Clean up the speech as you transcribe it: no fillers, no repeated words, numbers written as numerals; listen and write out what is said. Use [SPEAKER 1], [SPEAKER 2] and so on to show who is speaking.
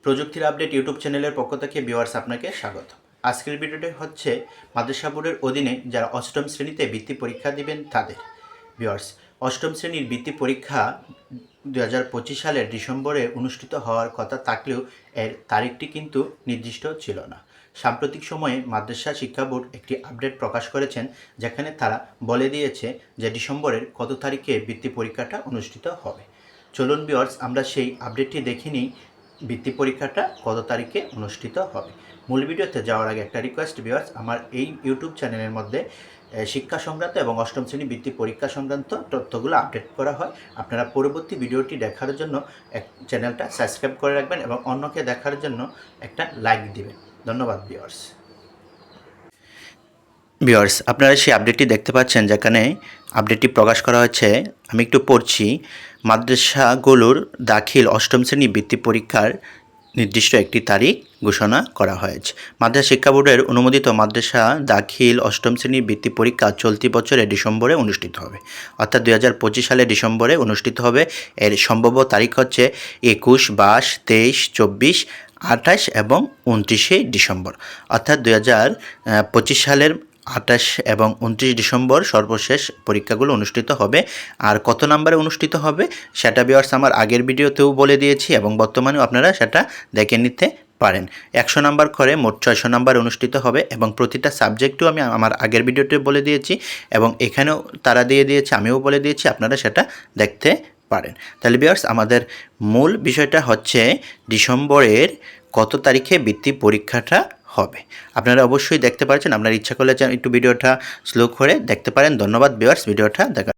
[SPEAKER 1] প্রযুক্তির update YouTube চ্যানেলের পক্ষ থেকে ভিউয়ার্স আপনাকে স্বাগত। আজকের ভিডিওটি হচ্ছে মাদ্রাসা বোর্ডের অধীনে যারা অষ্টম শ্রেণীতে বৃত্তি পরীক্ষা দিবেন তাদের। ভিউয়ার্স, অষ্টম শ্রেণীর বৃত্তি পরীক্ষা 2025 সালের ডিসেম্বরে অনুষ্ঠিত হওয়ার কথা থাকলেও এর তারিখটি কিন্তু নির্দিষ্ট ছিল না। সাম্প্রতিক সময়ে মাদ্রাসা শিক্ষা বোর্ড একটি আপডেট প্রকাশ করেছেন, যেখানে তারা বলে দিয়েছে যে ডিসেম্বরের কত তারিখে বৃত্তি পরীক্ষাটা অনুষ্ঠিত হবে। চলুন ভিউয়ার্স, আমরা সেই আপডেটটি দেখে নিই বৃত্তি পরীক্ষাটা কত তারিখে অনুষ্ঠিত হবে। মূল ভিডিওতে যাওয়ার আগে একটা রিকোয়েস্ট ভিউয়ার্স, আমার এই ইউটিউব চ্যানেলের মধ্যে শিক্ষা সংক্রান্ত এবং অষ্টম শ্রেণী বৃত্তি পরীক্ষা সংক্রান্ত তথ্যগুলো আপডেট করা হয়। আপনারা পরবর্তী ভিডিওটি দেখার জন্য চ্যানেলটা সাবস্ক্রাইব করে রাখবেন এবং অন্যকে দেখার জন্য একটা লাইক দিবেন। ধন্যবাদ ভিউয়ার্স। ভিউয়ার্স, আপনারা সেই আপডেটটি দেখতে পাচ্ছেন, যেখানে আপডেটটি প্রকাশ করা হয়েছে। আমি একটু পড়ছি। মাদ্রাসাগুলোর দাখিল অষ্টম শ্রেণী বৃত্তি পরীক্ষার নির্দিষ্ট একটি তারিখ ঘোষণা করা হয়েছে। মাদ্রাসা শিক্ষা বোর্ডের অনুমোদিত মাদ্রাসা দাখিল অষ্টম শ্রেণীর বৃত্তি পরীক্ষা চলতি বছরের ডিসেম্বরে অনুষ্ঠিত হবে, অর্থাৎ 2025 সালে ডিসেম্বরে অনুষ্ঠিত হবে। এর সম্ভাব্য তারিখ হচ্ছে 21, 22, 23, 24, 28 এবং 29 ডিসেম্বর, অর্থাৎ 2025 সালের 28 এবং 29 ডিসেম্বর সর্বশেষ পরীক্ষাগুলো অনুষ্ঠিত হবে। আর কত নম্বরে অনুষ্ঠিত হবে সেটা ভিউয়ার্স আমার আগের ভিডিওতেও বলে দিয়েছি এবং বর্তমানেও আপনারা সেটা দেখে নিতে পারেন। 100 নম্বর করে মোট 600 নম্বর অনুষ্ঠিত হবে এবং প্রতিটা সাবজেক্টও আমি আমার আগের ভিডিওতে বলে দিয়েছি এবং এখানেও তারা দিয়ে দিয়েছে, আমিও বলে দিয়েছি, আপনারা সেটা দেখতে পারেন। তাহলে ভিউয়ার্স, আমাদের মূল বিষয়টা হচ্ছে ডিসেম্বরের কত তারিখে বৃত্তি পরীক্ষাটা হবে। আপনারা অবশ্যই দেখতে পাচ্ছেন। আপনার ইচ্ছা করলে একটু ভিডিওটা স্লো করে দেখতে পারেন। ধন্যবাদ ভিউয়ার্স ভিডিওটা দেখা।